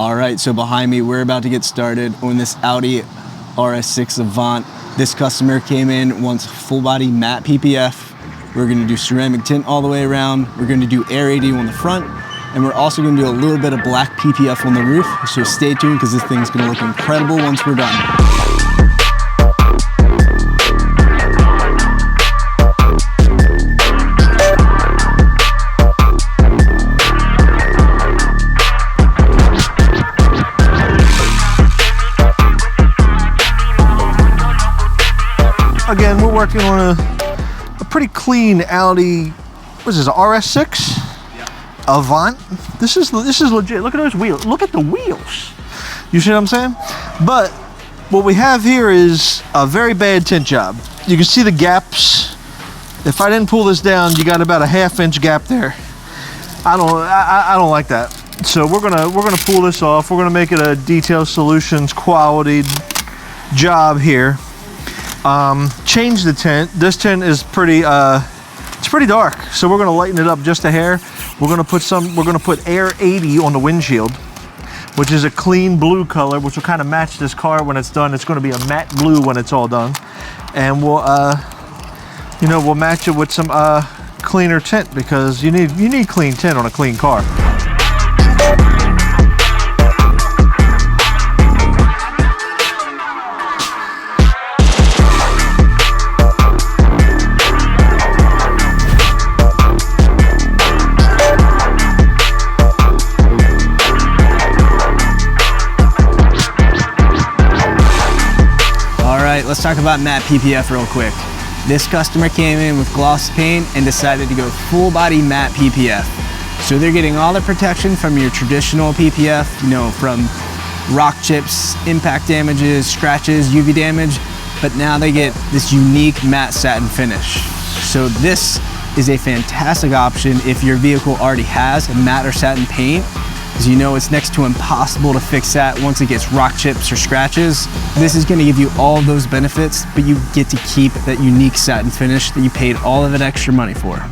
All right, so behind me, we're about to get started on this Audi RS6 Avant. This customer came in, wants full body matte PPF. We're gonna do ceramic tint all the way around. We're gonna do AIR80 on the front, and we're also gonna do a little bit of black PPF on the roof. So stay tuned, because this thing's gonna look incredible once we're done. Again, we're working on a pretty clean Audi, what is this, a RS6? Yeah. Avant. This is legit. Look at those wheels. Look at the wheels. You see what I'm saying? But what we have here is a very bad tint job. You can see the gaps. If I didn't pull this down, you got about a ½ inch gap there. I don't like that. So we're gonna pull this off. We're gonna make it a Detail Solutions quality job here. Change the tint. This tint is pretty it's pretty dark, so we're gonna lighten it up just a hair. We're gonna put AIR80 on the windshield, which is a clean blue color, which will kind of match this car when it's done. It's gonna be a matte blue when it's all done, and we'll we'll match it with some cleaner tint, because you need clean tint on a clean car. Let's talk about matte PPF real quick. This customer came in with gloss paint and decided to go full body matte PPF. So they're getting all the protection from your traditional PPF, from rock chips, impact damages, scratches, UV damage, but now they get this unique matte satin finish. So this is a fantastic option if your vehicle already has a matte or satin paint, because it's next to impossible to fix that once it gets rock chips or scratches. This is gonna give you all of those benefits, but you get to keep that unique satin finish that you paid all of that extra money for.